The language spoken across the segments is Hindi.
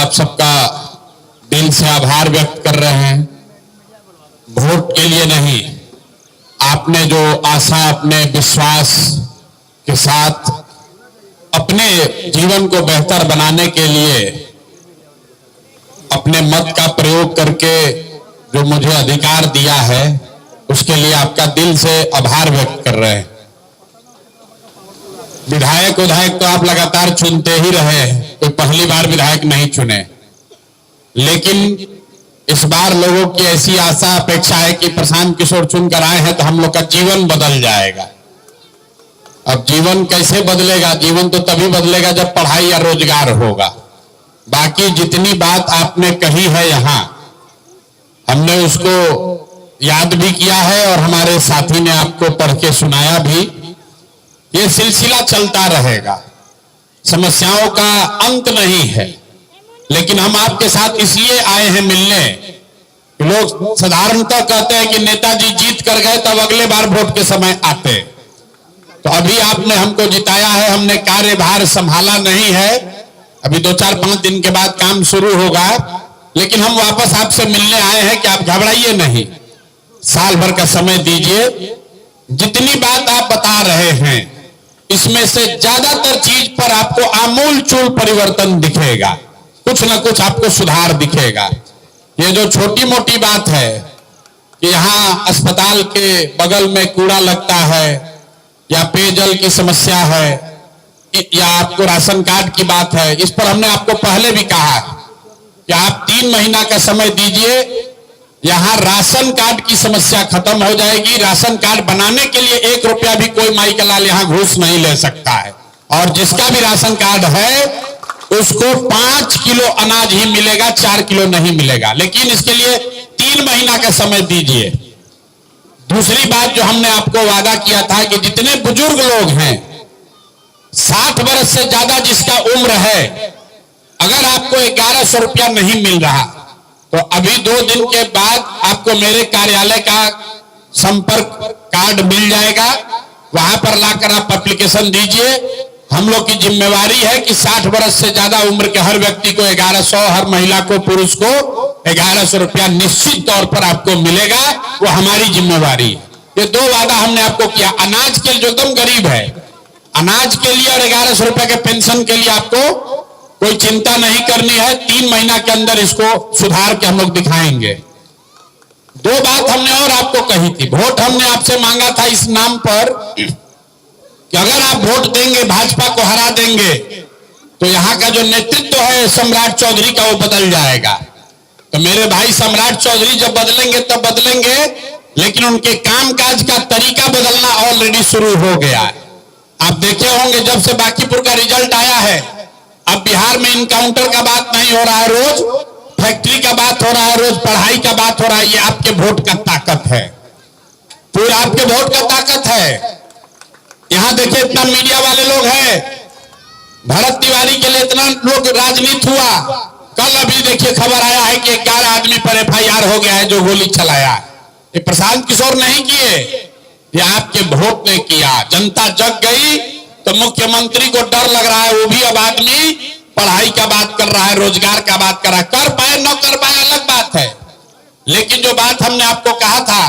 आप सबका दिल से आभार व्यक्त कर रहे हैं। वोट के लिए नहीं, आपने जो आशा, अपने विश्वास के साथ अपने जीवन को बेहतर बनाने के लिए अपने मत का प्रयोग करके जो मुझे अधिकार दिया है, उसके लिए आपका दिल से आभार व्यक्त कर रहे हैं। विधायक तो आप लगातार चुनते ही रहे, तो पहली बार विधायक नहीं चुने, लेकिन इस बार लोगों की ऐसी आशा अपेक्षा है कि प्रशांत किशोर चुनकर आए हैं तो हम लोग का जीवन बदल जाएगा। अब जीवन कैसे बदलेगा? जीवन तो तभी बदलेगा जब पढ़ाई या रोजगार होगा। बाकी जितनी बात आपने कही है यहां, हमने उसको याद भी किया है और हमारे साथी ने आपको पढ़ के सुनाया भी। ये सिलसिला चलता रहेगा, समस्याओं का अंत नहीं है, लेकिन हम आपके साथ इसलिए आए हैं मिलने। लोग साधारणतः कहते हैं कि नेताजी जीत कर गए तब अगले बार वोट के समय आते, तो अभी आपने हमको जिताया है, हमने कार्यभार संभाला नहीं है। अभी 2-4-5 दिन के बाद काम शुरू होगा, लेकिन हम वापस आपसे मिलने आए हैं कि आप घबराइए नहीं, साल भर का समय दीजिए। जितनी बात आप बता रहे हैं इसमें से ज्यादातर चीज पर आपको आमूल चूल परिवर्तन दिखेगा, कुछ ना कुछ आपको सुधार दिखेगा। ये जो छोटी मोटी बात है कि यहाँ अस्पताल के बगल में कूड़ा लगता है, या पेयजल की समस्या है, या आपको राशन कार्ड की बात है, इस पर हमने आपको पहले भी कहा कि आप 3 महीना का समय दीजिए, यहां राशन कार्ड की समस्या खत्म हो जाएगी। राशन कार्ड बनाने के लिए 1 रुपया भी कोई माई का लाल यहां घूस नहीं ले सकता है, और जिसका भी राशन कार्ड है उसको 5 किलो अनाज ही मिलेगा, 4 किलो नहीं मिलेगा। लेकिन इसके लिए 3 महीना का समय दीजिए। दूसरी बात जो हमने आपको वादा किया था कि जितने बुजुर्ग लोग हैं, 60 वर्ष से ज्यादा जिसका उम्र है, अगर आपको 1100 रुपया नहीं मिल रहा तो अभी 2 दिन के बाद आपको मेरे कार्यालय का संपर्क कार्ड मिल जाएगा, वहां पर लाकर आप एप्लीकेशन दीजिए। हम लोग की जिम्मेवारी है कि 60 वर्ष से ज्यादा उम्र के हर व्यक्ति को 1100, हर महिला को, पुरुष को 1100 रुपया निश्चित तौर पर आपको मिलेगा, वो हमारी जिम्मेवारी है। ये 2 वादा हमने आपको किया। अनाज के लिए जो एकदम गरीब है, अनाज के लिए और 1100 रुपए के पेंशन के लिए आपको कोई चिंता नहीं करनी है। 3 महीना के अंदर इसको सुधार के हम लोग दिखाएंगे। 2 बात हमने और आपको कही थी। वोट हमने आपसे मांगा था इस नाम पर कि अगर आप वोट देंगे, भाजपा को हरा देंगे, तो यहां का जो नेतृत्व है सम्राट चौधरी का, वो बदल जाएगा। तो मेरे भाई सम्राट चौधरी जब बदलेंगे तब बदलेंगे, लेकिन उनके कामकाज का तरीका बदलना ऑलरेडी शुरू हो गया है। आप देखे होंगे जब से बांकीपुर का रिजल्ट आया है, अब बिहार में इनकाउंटर का बात नहीं हो रहा है, रोज फैक्ट्री का बात हो रहा है, रोज पढ़ाई का बात हो रहा है। ये आपके वोट का ताकत है, पूरा आपके वोट का ताकत है। यहां देखिए इतना मीडिया वाले लोग हैं, भरत तिवारी के लिए इतना लोग राजनीति हुआ। कल अभी देखिए खबर आया है कि 11 आदमी पर FIR हो गया है जो गोली चलाया। ये प्रशांत किशोर नहीं किए, ये आपके वोट ने किया। जनता जग गई तो मुख्यमंत्री को डर लग रहा है, वो भी अब आदमी पढ़ाई का बात कर रहा है, रोजगार का बात कर रहा है। कर पाए न कर पाए अलग बात है, लेकिन जो बात हमने आपको कहा था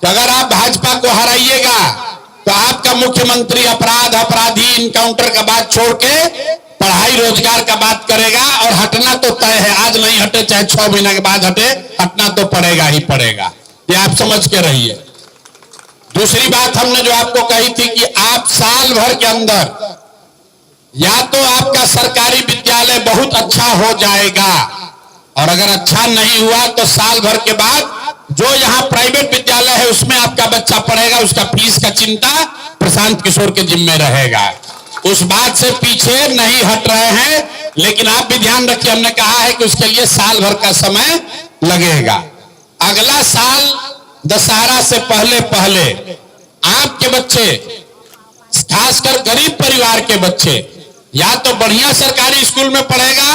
कि अगर आप भाजपा को हराइएगा तो आपका मुख्यमंत्री अपराधी इनकाउंटर का बात छोड़ के पढ़ाई रोजगार का बात करेगा, और हटना तो तय है। आज नहीं हटे चाहे 6 महीना के बाद हटे, हटना तो पड़ेगा ही पड़ेगा। ये आप समझ के रहिए। दूसरी बात हमने जो आपको कही थी कि आप साल भर के अंदर या तो आपका सरकारी विद्यालय बहुत अच्छा हो जाएगा, और अगर अच्छा नहीं हुआ तो साल भर के बाद जो यहाँ प्राइवेट विद्यालय है उसमें आपका बच्चा पढ़ेगा, उसका फीस का चिंता प्रशांत किशोर के जिम्मे रहेगा। उस बात से पीछे नहीं हट रहे हैं, लेकिन आप भी ध्यान रखिए, हमने कहा है कि उसके लिए साल भर का समय लगेगा। अगला साल दशहरा से पहले आपके बच्चे, खासकर गरीब परिवार के बच्चे, या तो बढ़िया सरकारी स्कूल में पढ़ेगा,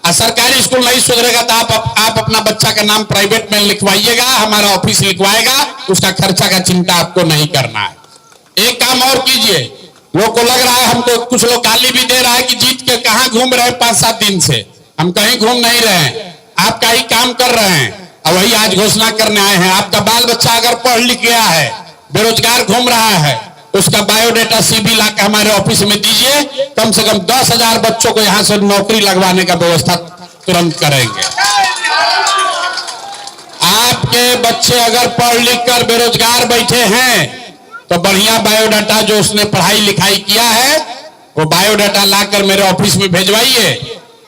और सरकारी स्कूल नहीं सुधरेगा तो आप अपना बच्चा का नाम प्राइवेट में लिखवाइएगा, हमारा ऑफिस लिखवाएगा, उसका खर्चा का चिंता आपको नहीं करना है। एक काम और कीजिए, लोग को लग रहा है, हमको कुछ लोग गाली भी दे रहा है कि जीत के कहां घूम रहे 5-7 दिन से। हम कहीं घूम नहीं रहे हैं, आपका ही काम कर रहे हैं और वही आज घोषणा करने आए हैं। आपका बाल बच्चा अगर पढ़ लिख गया है, बेरोजगार घूम रहा है, उसका बायोडाटा सीबी लाकर हमारे ऑफिस में दीजिए। कम से कम 10,000 बच्चों को यहां से नौकरी लगवाने का व्यवस्था तुरंत करेंगे। आपके बच्चे अगर पढ़ लिख कर बेरोजगार बैठे हैं तो बढ़िया बायोडाटा जो उसने पढ़ाई लिखाई किया है वो बायोडाटा लाकर मेरे ऑफिस में भेजवाइए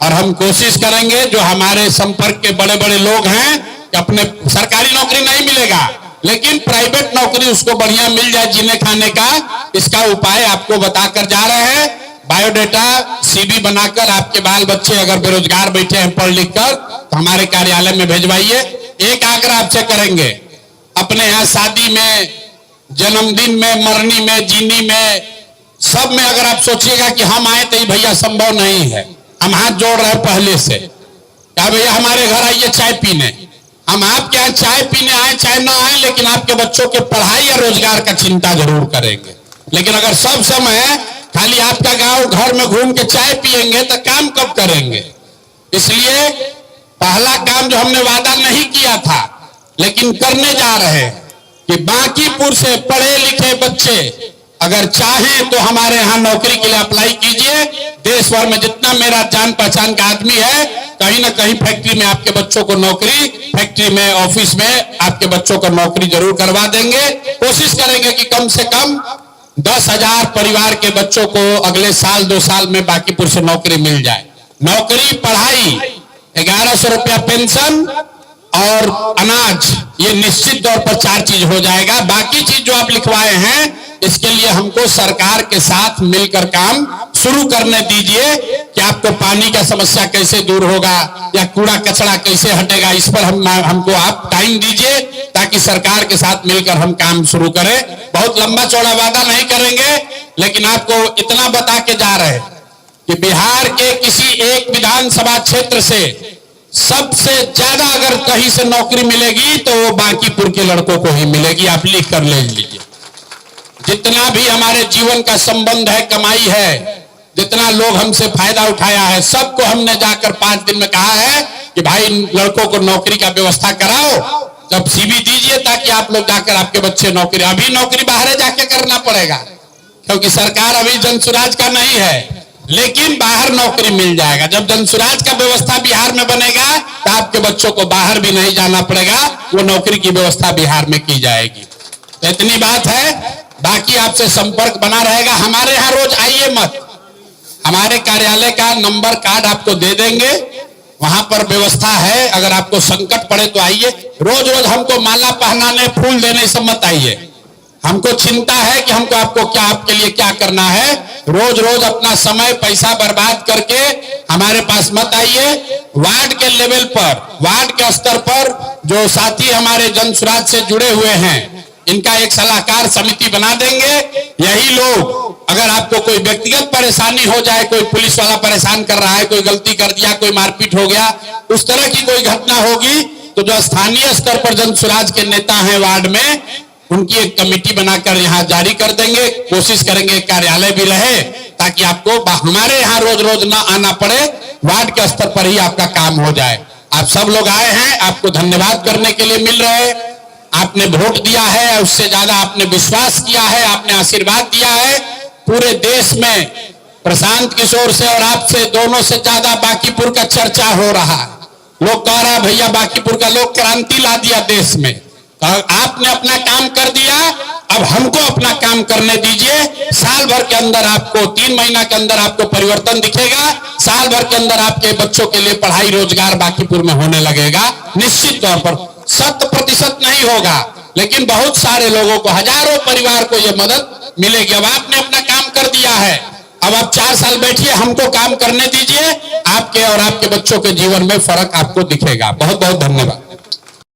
और हम कोशिश करेंगे जो हमारे संपर्क के बड़े बड़े लोग हैं कि अपने सरकारी नौकरी नहीं मिलेगा लेकिन प्राइवेट नौकरी उसको बढ़िया मिल जाए जीने खाने का, इसका उपाय आपको बताकर जा रहे हैं। बायोडाटा सीबी बनाकर आपके बाल बच्चे अगर बेरोजगार बैठे हैं पढ़ लिख कर तो हमारे कार्यालय में भेजवाइए। एक आग्रह आपसे करेंगे, अपने यहाँ शादी में, जन्मदिन में, मरनी में, जीनी में, सब में अगर आप सोचिएगा कि हम आए तो भैया संभव नहीं है, हम हाथ जोड़ रहे हैं पहले से, क्या भैया हमारे घर आइए चाय पीने, हम आपके यहाँ चाय पीने आए चाहे ना आए लेकिन आपके बच्चों के पढ़ाई या रोजगार का चिंता जरूर करेंगे। लेकिन अगर सब समय खाली आपका गांव घर में घूम के चाय पिएंगे तो काम कब करेंगे? इसलिए पहला काम जो हमने वादा नहीं किया था लेकिन करने जा रहे हैं कि बांकीपुर से पढ़े लिखे बच्चे अगर चाहें तो हमारे यहाँ नौकरी के लिए अप्लाई कीजिए। देश भर में जितना मेरा जान पहचान का आदमी है कहीं ना कहीं फैक्ट्री में आपके बच्चों को नौकरी, फैक्ट्री में, ऑफिस में आपके बच्चों को नौकरी जरूर करवा देंगे। कोशिश करेंगे कि कम से कम 10,000 परिवार के बच्चों को अगले साल 2 साल में बांकीपुर से नौकरी मिल जाए। नौकरी, पढ़ाई, 1100 रुपया पेंशन और अनाज, ये निश्चित तौर पर 4 चीज हो जाएगा। बाकी चीज जो आप लिखवाए हैं इसके लिए हमको सरकार के साथ मिलकर काम शुरू करने दीजिए कि आपको पानी का समस्या कैसे दूर होगा या कूड़ा कचरा कैसे हटेगा, इस पर हमको आप टाइम दीजिए ताकि सरकार के साथ मिलकर हम काम शुरू करें। बहुत लंबा चौड़ा वादा नहीं करेंगे लेकिन आपको इतना बता के जा रहे हैं कि बिहार के किसी एक विधानसभा क्षेत्र से सबसे ज्यादा अगर कहीं से नौकरी मिलेगी तो वो बांकीपुर के लड़कों को ही मिलेगी। आप लिख कर ले लीजिए। जितना भी हमारे जीवन का संबंध है, कमाई है, जितना लोग हमसे फायदा उठाया है, सबको हमने जाकर 5 दिन में कहा है कि भाई लड़कों को नौकरी का व्यवस्था कराओ, जब सीवी दीजिए ताकि आप लोग जाकर आपके बच्चे नौकरी, अभी नौकरी बाहर जाके करना पड़ेगा क्योंकि सरकार अभी जनसुराज का नहीं है लेकिन बाहर नौकरी मिल जाएगा। जब जनसुराज का व्यवस्था बिहार में बनेगा तो आपके बच्चों को बाहर भी नहीं जाना पड़ेगा, वो नौकरी की व्यवस्था बिहार में की जाएगी। तो इतनी बात है, बाकी आपसे संपर्क बना रहेगा। हमारे यहाँ रोज आइए मत, हमारे कार्यालय का नंबर कार्ड आपको दे देंगे, वहां पर व्यवस्था है। अगर आपको संकट पड़े तो आइए। रोज रोज हमको माला पहनाने, फूल देने से मत आइए। हमको चिंता है कि हमको आपको क्या, आपके लिए क्या करना है। रोज रोज अपना समय पैसा बर्बाद करके हमारे पास मत आइए। वार्ड के लेवल पर, वार्ड के स्तर पर जो साथी हमारे जनसुराज से जुड़े हुए हैं इनका एक सलाहकार समिति बना देंगे। यही लोग, अगर आपको कोई व्यक्तिगत परेशानी हो जाए, कोई पुलिस वाला परेशान कर रहा है, कोई गलती कर दिया, कोई मारपीट हो गया, उस तरह की कोई घटना होगी तो जो स्थानीय स्तर पर जनसुराज के नेता हैं वार्ड में, उनकी एक कमेटी बनाकर यहाँ जारी कर देंगे। कोशिश करेंगे कार्यालय भी रहे ताकि आपको हमारे यहाँ रोज रोज ना आना पड़े, वार्ड के स्तर पर ही आपका काम हो जाए। आप सब लोग आए हैं, आपको धन्यवाद करने के लिए मिल रहे। आपने वोट दिया है, उससे ज्यादा आपने विश्वास किया है, आपने आशीर्वाद दिया है। पूरे देश में प्रशांत किशोर से और आपसे दोनों से ज्यादा बांकीपुर का चर्चा हो रहा है। लोग कह रहा है भैया बांकीपुर का लोग क्रांति ला दिया देश में। तो आपने अपना काम कर दिया, अब हमको अपना काम करने दीजिए। साल भर के अंदर आपको, 3 महीना के अंदर आपको परिवर्तन दिखेगा। साल भर के अंदर आपके बच्चों के लिए पढ़ाई, रोजगार बांकीपुर में होने लगेगा। निश्चित तौर पर 100% नहीं होगा लेकिन बहुत सारे लोगों को, हजारों परिवार को यह मदद मिलेगी। अब आपने अपना काम कर दिया है, अब आप 4 साल बैठिए, हमको काम करने दीजिए। आपके और आपके बच्चों के जीवन में फर्क आपको दिखेगा। बहुत बहुत धन्यवाद।